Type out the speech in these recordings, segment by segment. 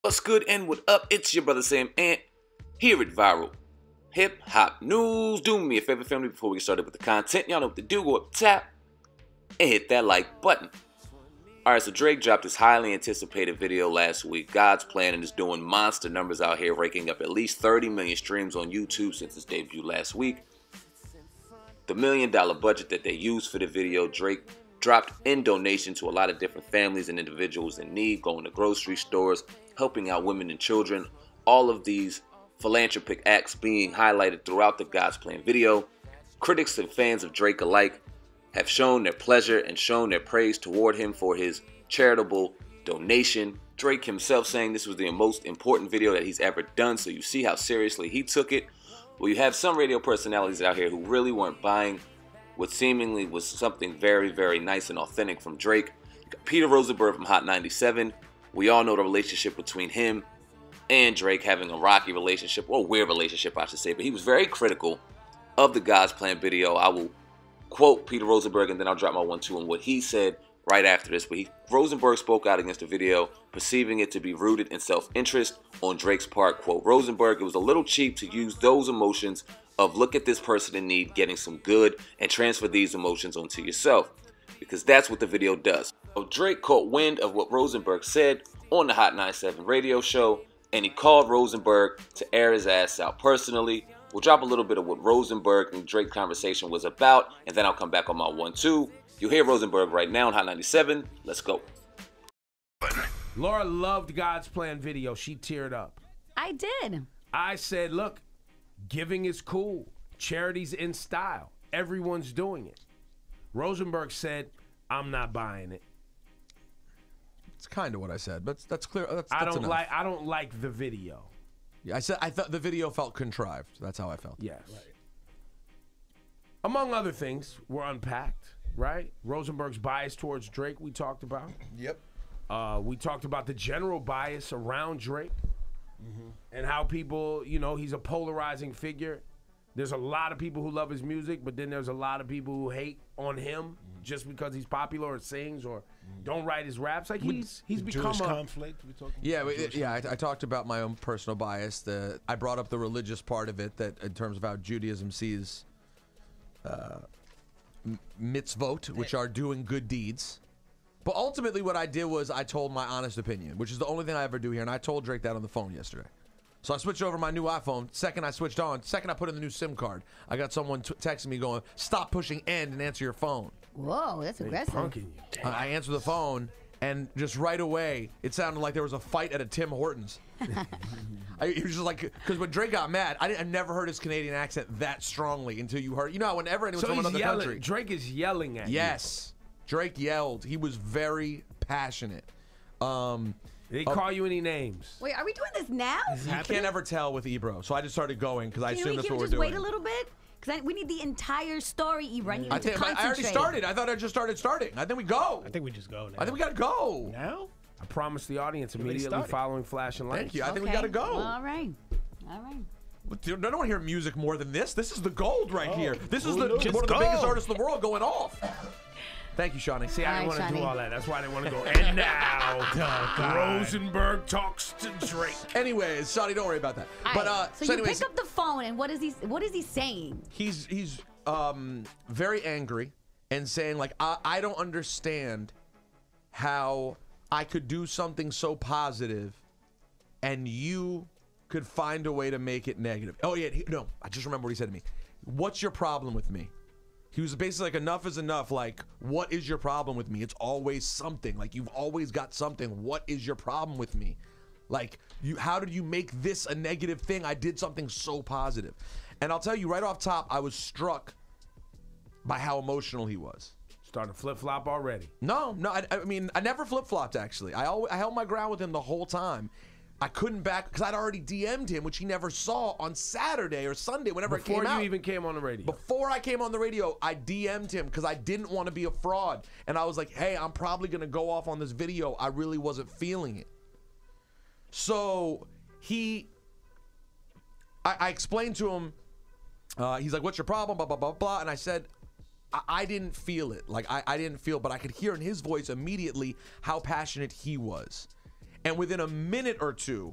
What's good and what up? It's your brother Sam and here at Viral Hip Hop News. Do me a favor, family, before we get started with the content. Y'all know what to do. Go up top and hit that like button. Alright, so Drake dropped his highly anticipated video last week, God's Plan, and is doing monster numbers out here, raking up at least 30 million streams on YouTube since its debut last week. The $1 million budget that they used for the video, Drake dropped in donation to a lot of different families and individuals in need, going to grocery stores, helping out women and children. All of these philanthropic acts being highlighted throughout the God's Plan video. Critics and fans of Drake alike have shown their pleasure and shown their praise toward him for his charitable donation. Drake himself saying this was the most important video that he's ever done, so you see how seriously he took it. Well, you have some radio personalities out here who really weren't buying what seemingly was something very, very nice and authentic from Drake. You got Peter Rosenburg from Hot 97. We all know the relationship between him and Drake, having a rocky relationship, or weird relationship I should say, but he was very critical of the God's Plan video. I will quote Peter Rosenburg and then I'll drop my 1-2 on what he said right after this. But Rosenburg spoke out against the video, perceiving it to be rooted in self-interest on Drake's part. Quote Rosenburg, "It was a little cheap to use those emotions of look at this person in need getting some good and transfer these emotions onto yourself, because that's what the video does." So Drake caught wind of what Rosenburg said on the Hot 97 radio show, and he called Rosenburg to air his ass out personally. We'll drop a little bit of what Rosenburg and Drake conversation was about, and then I'll come back on my 1-2. You'll hear Rosenburg right now on Hot 97. Let's go. Laura loved God's Plan video. She teared up. I did. I said, look, giving is cool. Charity's in style. Everyone's doing it. Rosenburg said, I'm not buying it. It's kind of what I said, but that's clear. That's I enough. don't like the video. Yeah, I thought the video felt contrived. That's how I felt. Yes. Right. Among other things were unpacked, right? Rosenberg's bias towards Drake we talked about. Yep. We talked about the general bias around Drake and how people, you know, he's a polarizing figure. There's a lot of people who love his music, but then there's a lot of people who hate on him just because he's popular or sings or don't write his raps. Like he's become Jewish a conflict. I talked about my own personal bias. I brought up the religious part of it, that in terms of how Judaism sees mitzvot, which are doing good deeds. But ultimately what I did was I told my honest opinion, which is the only thing I ever do here, and I told Drake that on the phone yesterday. So I switched over my new iPhone. Second I switched on, second I put in the new SIM card, I got someone texting me going, "Stop pushing end and answer your phone." Whoa, that's aggressive. I answered the phone, and just right away, it sounded like there was a fight at a Tim Hortons. It was just like, because when Drake got mad, I never heard his Canadian accent that strongly until you heard, you know, whenever anyone's from another country. Drake is yelling at you. Yes. Drake yelled. He was very passionate. Did he call you any names? Wait, are we doing this now? You can't ever tell with Ebro, so I just started going because I assumed that's what we're doing. Can we just doing. wait a little bit? Because we need the entire story, Ebro. I need to concentrate. I already started. I thought I just started starting. I think we go. I think we just go now. I think we gotta go. Now? I promised the audience immediately following flashing lights. Thank you. I think we gotta go. Well, all right. All right. I don't want to hear music more than this. This is the gold right here. This is one of the Just biggest artists in the world going off. Thank you, Shawnee. See, I didn't want to do all that. That's why I didn't want to go. And now, Rosenburg talks to Drake. Anyways, Shawnee, don't worry about that. So you pick up the phone, and what is he saying? He's very angry and saying, like, I don't understand how I could do something so positive and you could find a way to make it negative. Oh, yeah, no, I just remember what he said to me. What's your problem with me? He was basically like, enough is enough. Like, what is your problem with me? It's always something. Like, you've always got something. What is your problem with me? Like, how did you make this a negative thing? I did something so positive. And I'll tell you right off top, I was struck by how emotional he was. Starting to flip-flop already. No, I mean, I never flip-flopped, actually. I held my ground with him the whole time. I couldn't back, because I'd already DM'd him, which he never saw on Saturday or Sunday, whenever it came out. Before you even came on the radio. Before I came on the radio, I DM'd him because I didn't want to be a fraud. And I was like, hey, I'm probably going to go off on this video. I really wasn't feeling it. So I explained to him, he's like, what's your problem, blah, blah, blah, blah. And I said, I didn't feel it. Like, I didn't feel, but I could hear in his voice immediately how passionate he was. And within a minute or two,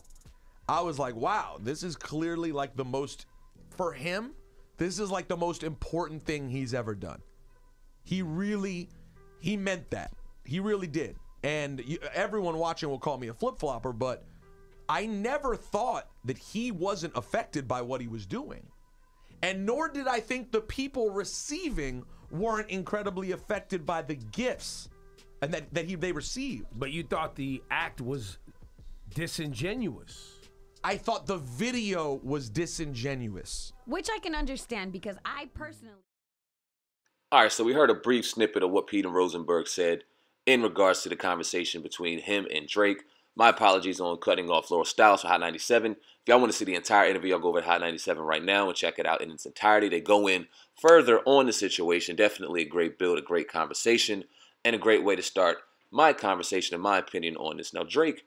I was like, wow, this is clearly like the most, for him, this is like the most important thing he's ever done. He meant that. He really did. And everyone watching will call me a flip-flopper, but I never thought that he wasn't affected by what he was doing. And nor did I think the people receiving weren't incredibly affected by the gifts and that they received. But you thought the act was disingenuous. I thought the video was disingenuous. Which I can understand because I personally... All right, so we heard a brief snippet of what Peter Rosenberg said in regards to the conversation between him and Drake. My apologies on cutting off Laurel Styles for Hot 97. If y'all want to see the entire interview, y'all go over to Hot 97 right now and check it out in its entirety. They go in further on the situation. Definitely a great build, a great conversation, and a great way to start my conversation, in my opinion, on this. Now, Drake,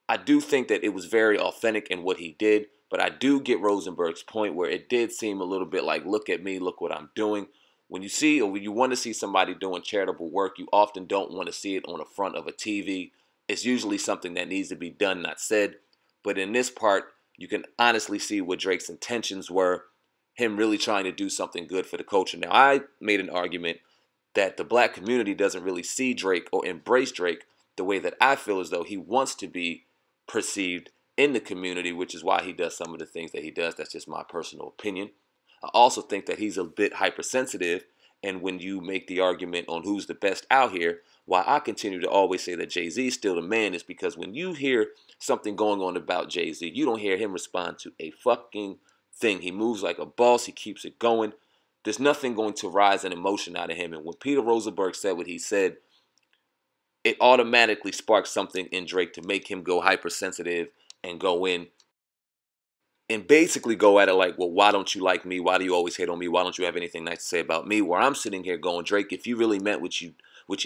I do think that it was very authentic in what he did, but I do get Rosenberg's point where it did seem a little bit like, look at me, look what I'm doing. When you see or when you want to see somebody doing charitable work, you often don't want to see it on the front of a TV. It's usually something that needs to be done, not said. But in this part, you can honestly see what Drake's intentions were, him really trying to do something good for the culture. Now, I made an argument that the black community doesn't really see Drake or embrace Drake the way that I feel as though he wants to be perceived in the community, which is why he does some of the things that he does. That's just my personal opinion. I also think that he's a bit hypersensitive, and when you make the argument on who's the best out here, why I continue to always say that Jay-Z is still the man is because when you hear something going on about Jay-Z, you don't hear him respond to a fucking thing. He moves like a boss. He keeps it going. There's nothing going to rise an emotion out of him. And when Peter Rosenberg said what he said, it automatically sparked something in Drake to make him go hypersensitive and go in and basically go at it like, well, why don't you like me? Why do you always hate on me? Why don't you have anything nice to say about me? Where I'm sitting here going, Drake, if you really meant what you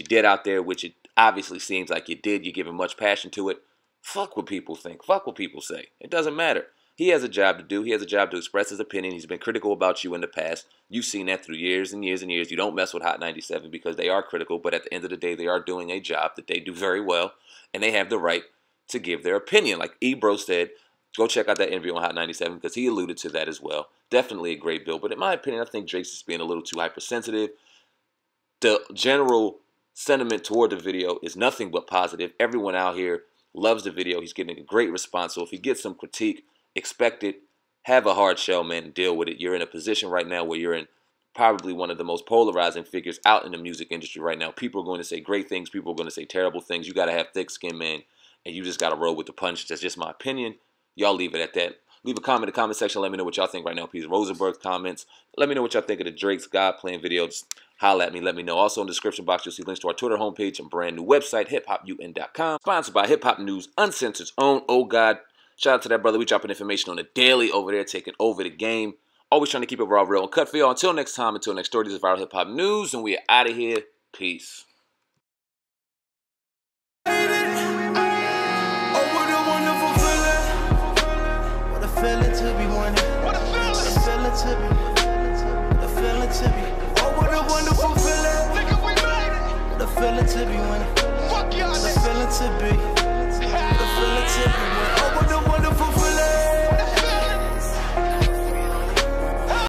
did out there, which it obviously seems like you did, you're giving much passion to it, fuck what people think. Fuck what people say. It doesn't matter. He has a job to do. He has a job to express his opinion. He's been critical about you in the past. You've seen that through years and years and years. You don't mess with Hot 97 because they are critical, but at the end of the day, they are doing a job that they do very well, and they have the right to give their opinion. Like Ebro said, go check out that interview on Hot 97 because he alluded to that as well. Definitely a great build. But in my opinion, I think Drake's just being a little too hypersensitive. The general sentiment toward the video is nothing but positive. Everyone out here loves the video. He's getting a great response. So if he gets some critique, expect it. Have a hard shell, man, and deal with it. You're in a position right now where you're in probably one of the most polarizing figures out in the music industry right now. People are going to say great things. People are going to say terrible things. You got to have thick skin, man, and you just got to roll with the punches. That's just my opinion. Y'all leave it at that. Leave a comment in the comment section. Let me know what y'all think right now. Peter Rosenberg's comments. Let me know what y'all think of the Drake's God Playing video. Just holla at me. Let me know. Also in the description box, you'll see links to our Twitter homepage and brand new website, hiphopun.com. Sponsored by Hip Hop News, Uncensored's own. Oh, God. Shout out to that brother. We dropping information on the daily over there, taking over the game. Always trying to keep it raw, real, and cut for y'all. Until next time, until next story, this is Viral Hip Hop News, and we are out of here. Peace. Feeling to be winning. What a feeling to be. The feeling to be. Oh, what a wonderful feeling. Nigga, we made it. What a feeling to be winning. Fuck y'all. The feeling to be. The feeling to be winning. Oh, what a